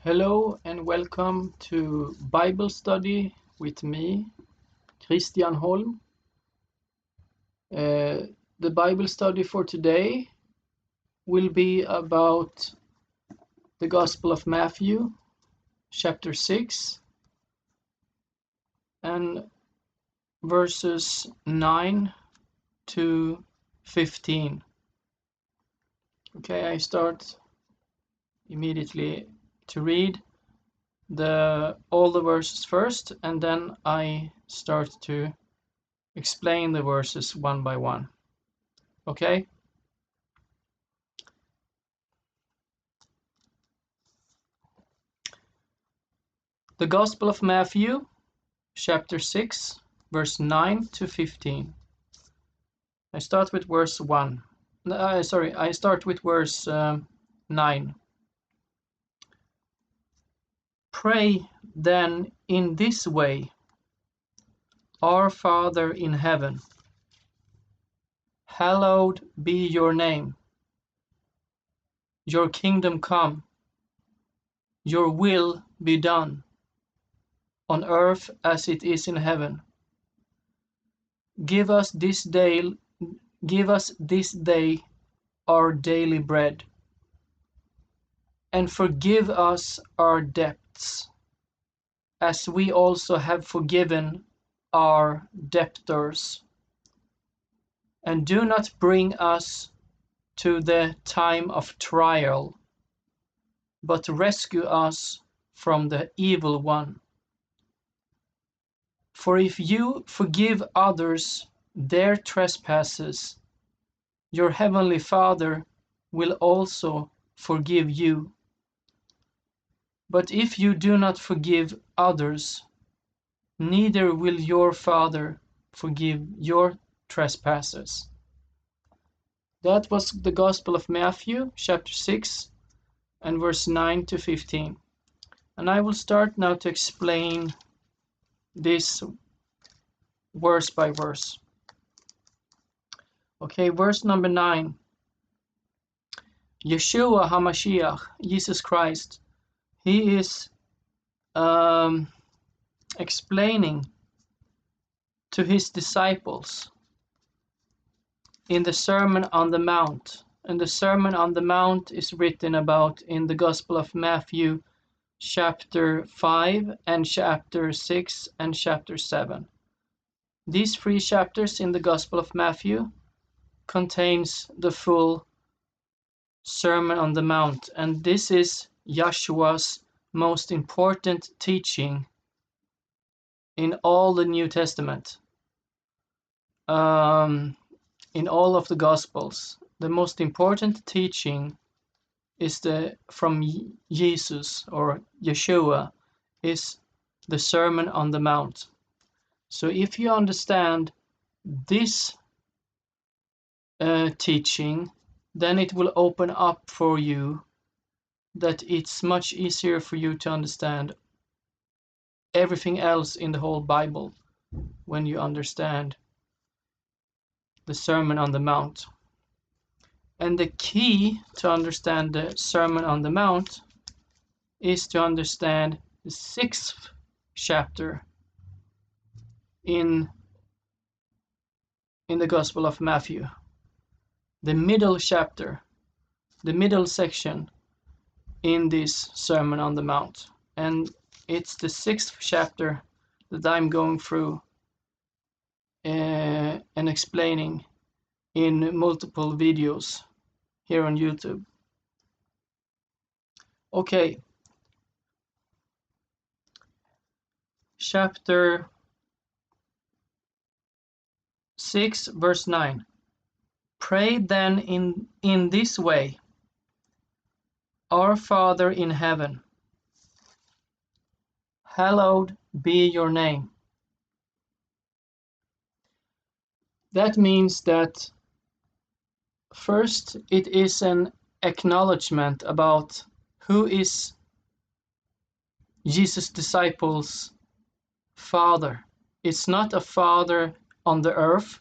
Hello and welcome to Bible study with me, Christian Holm. The Bible study for today will be about the Gospel of Matthew, chapter 6, and verses 9 to 15. Okay, I start immediately to read all the verses first, and then I start to explain the verses one by one. Okay? The Gospel of Matthew, chapter 6, verse 9 to 15. I start with verse 1. I start with verse 9. Pray then in this way: Our Father in heaven, hallowed be your name. Your kingdom come. Your will be done, on earth as it is in heaven. Give us this day our daily bread, and forgive us our debts, as we also have forgiven our debtors. And do not bring us to the time of trial, but rescue us from the evil one. For if you forgive others their trespasses, your heavenly Father will also forgive you. But if you do not forgive others, neither will your Father forgive your trespasses. That was the Gospel of Matthew, chapter 6, and verse 9 to 15. And I will start now to explain this verse by verse. Okay, verse number 9. YeHoWaH HaMashiach, Jesus Christ, he is explaining to his disciples in the Sermon on the Mount. And the Sermon on the Mount is written about in the Gospel of Matthew, chapter 5 and chapter 6 and chapter 7. These 3 chapters in the Gospel of Matthew contains the full Sermon on the Mount, and this is Yeshua's most important teaching in all the New Testament, in all of the Gospels. The most important teaching is from Jesus, or Yeshua, is the Sermon on the Mount. So if you understand this teaching, then it will open up for you that it's much easier for you to understand everything else in the whole Bible when you understand the Sermon on the Mount. And the key to understand the Sermon on the Mount is to understand the 6th chapter in the Gospel of Matthew. The middle chapter, the middle section in this Sermon on the Mount. And it's the 6th chapter that I'm going through and explaining in multiple videos here on YouTube. Okay. Chapter 6, verse 9. Pray then in this way: Our Father in heaven, hallowed be your name. That means that first it is an acknowledgement about who is Jesus' disciples' father. It's not a father on the earth.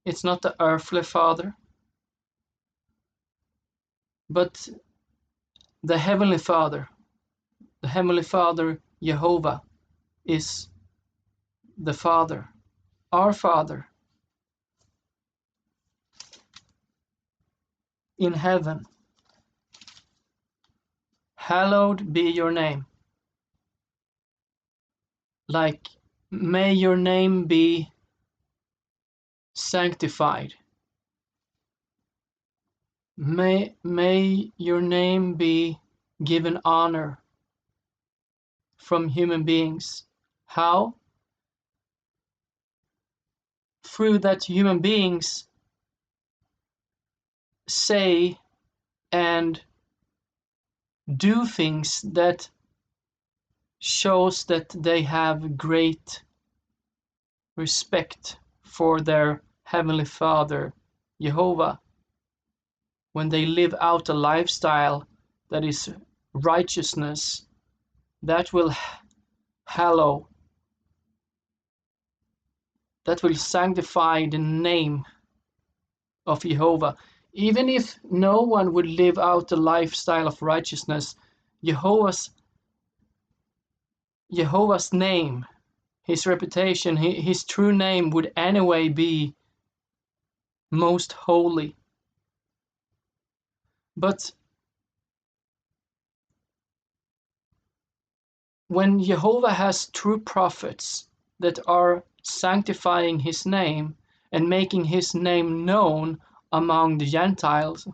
It's not the earthly father, but the heavenly Father, Heavenly Father, YeHoWaH, is the Father, our Father in heaven. Hallowed be your name. Like, may your name be sanctified. May your name be given honor from human beings. How? Through that human beings say and do things that shows that they have great respect for their Heavenly Father, YeHoWaH, when they live out a lifestyle that is righteousness, that will hallow, that will sanctify the name of YeHoWaH. Even if no one would live out a lifestyle of righteousness, YeHoWaH's name, his reputation, his true name would anyway be most holy. But when YeHoWaH has true prophets that are sanctifying his name and making his name known among the Gentiles,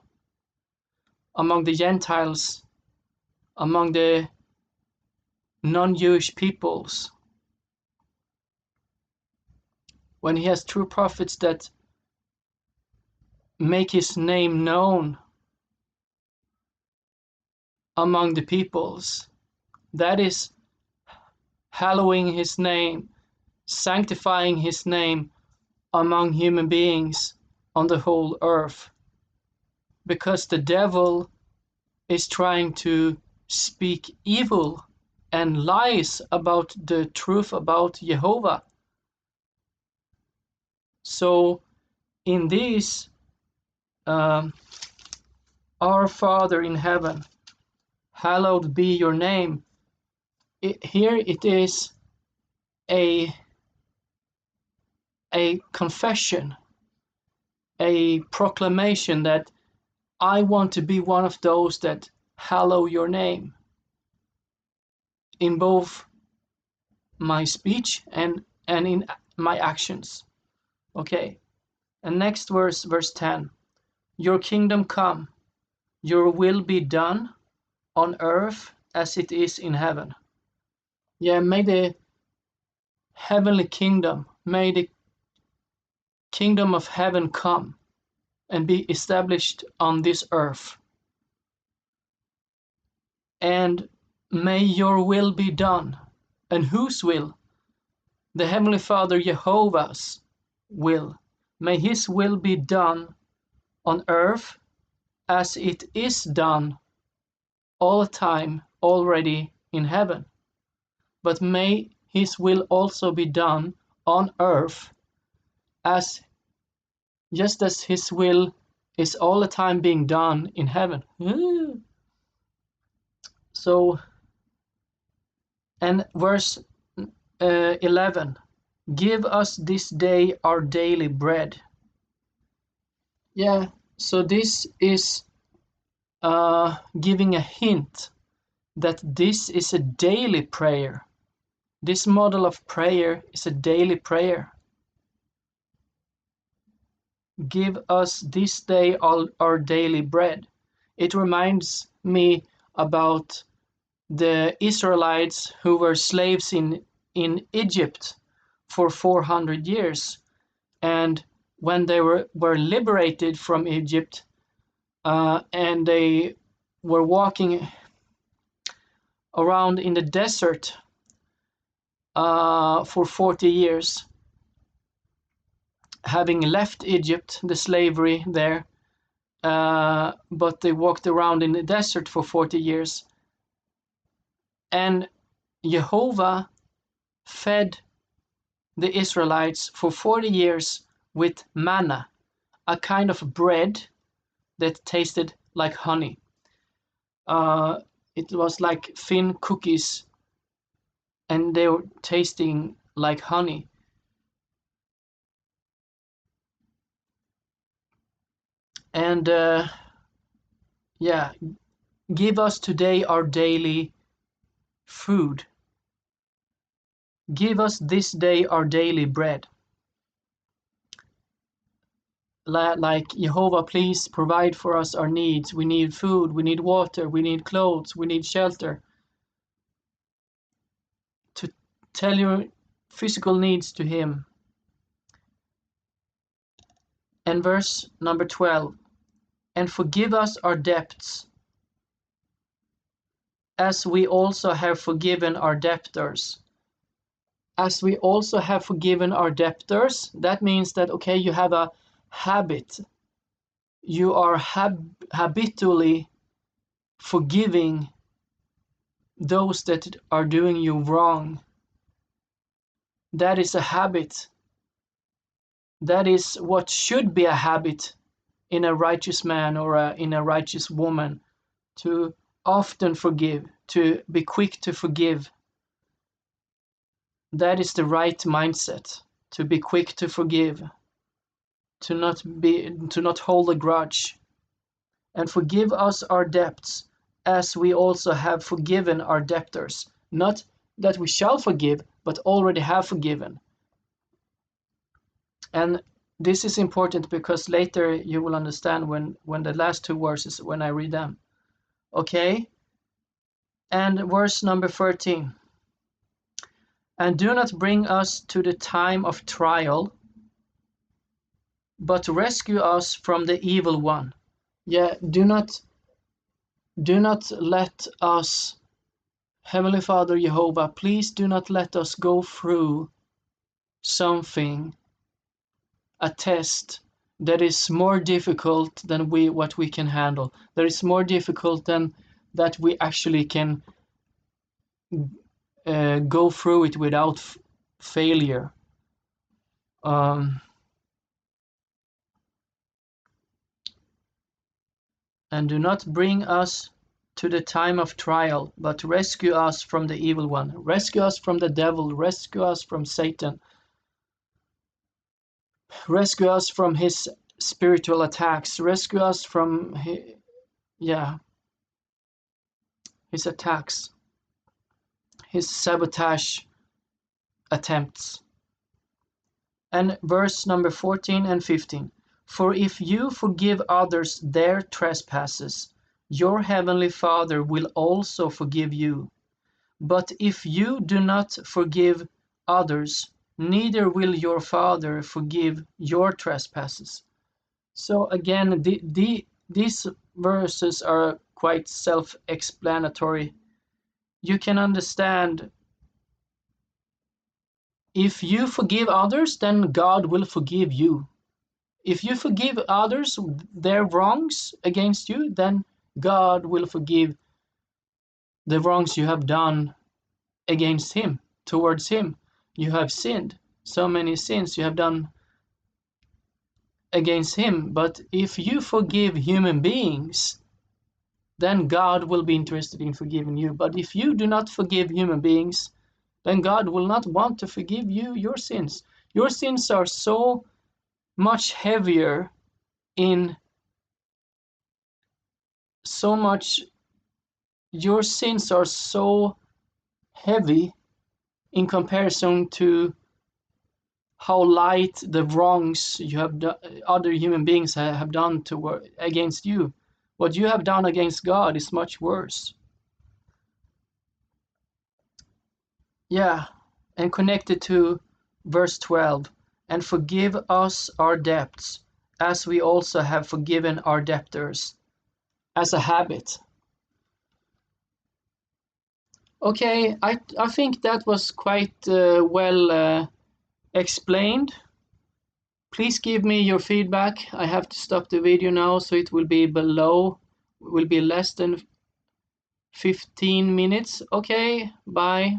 among the non-Jewish peoples, when he has true prophets that make his name known among the peoples, that is hallowing his name, sanctifying his name among human beings on the whole earth. Because the devil is trying to speak evil and lies about the truth about YeHoWaH. So in this, our Father in heaven, hallowed be your name. Here it is a confession, a proclamation that I want to be one of those that hallow your name in both my speech and in my actions. Okay, and next verse 10. Your kingdom come, your will be done on earth as it is in heaven. Yeah, may the heavenly kingdom, may the kingdom of heaven come and be established on this earth. And may your will be done. And whose will? The Heavenly Father YeHoWaH's will. May his will be done on earth as it is done all the time already in heaven. But may his will also be done on earth as just as his will is all the time being done in heaven. So, and verse 11, give us this day our daily bread. Yeah, so this is giving a hint that this is a daily prayer. This model of prayer is a daily prayer. Give us this day our daily bread. It reminds me about the Israelites who were slaves in Egypt for 400 years. And when they were liberated from Egypt, and they were walking around in the desert for 40 years, having left Egypt, the slavery there, but they walked around in the desert for 40 years. And YeHoWaH fed the Israelites for 40 years with manna, a kind of bread that tasted like honey. It was like thin cookies, and they were tasting like honey. And yeah, give us today our daily food. Give us this day our daily bread. Like, YeHoWaH, please provide for us our needs. We need food, we need water, we need clothes, we need shelter. To tell your physical needs to him. And verse number 12. And forgive us our debts, as we also have forgiven our debtors. As we also have forgiven our debtors, that means that, okay, you have a habit. You are habitually forgiving those that are doing you wrong. That is a habit. That is what should be a habit in a righteous man or in a righteous woman, to often forgive, to be quick to forgive. That is the right mindset, to be quick to forgive, to not hold a grudge. And forgive us our debts, as we also have forgiven our debtors. Not that we shall forgive, but already have forgiven. And this is important because later you will understand when the last two verses, when I read them. Okay? And verse number 13. And do not bring us to the time of trial, but rescue us from the evil one. Yeah, do not let us, Heavenly Father YeHoWaH, please do not let us go through something, a test that is more difficult than what we can handle. That is more difficult than that we actually can go through it without failure. And do not bring us to the time of trial, but rescue us from the evil one. Rescue us from the devil. Rescue us from Satan. Rescue us from his spiritual attacks. Rescue us from his attacks, his sabotage attempts. And verse number 14 and 15. For if you forgive others their trespasses, your heavenly Father will also forgive you. But if you do not forgive others, neither will your Father forgive your trespasses. So again, these verses are quite self-explanatory. You can understand, if you forgive others, then God will forgive you. If you forgive others their wrongs against you, then God will forgive the wrongs you have done against him, towards him. You have sinned, so many sins you have done against him. But if you forgive human beings, then God will be interested in forgiving you. But if you do not forgive human beings, then God will not want to forgive you your sins. Your sins are so much heavier your sins are so heavy in comparison to how light the wrongs you have other human beings have done against you. What you have done against God is much worse. Yeah, and connected to verse 12, and forgive us our debts, as we also have forgiven our debtors, as a habit. Okay, I think that was quite well explained. Please give me your feedback. I have to stop the video now, so it will be less than 15 minutes. Okay, bye.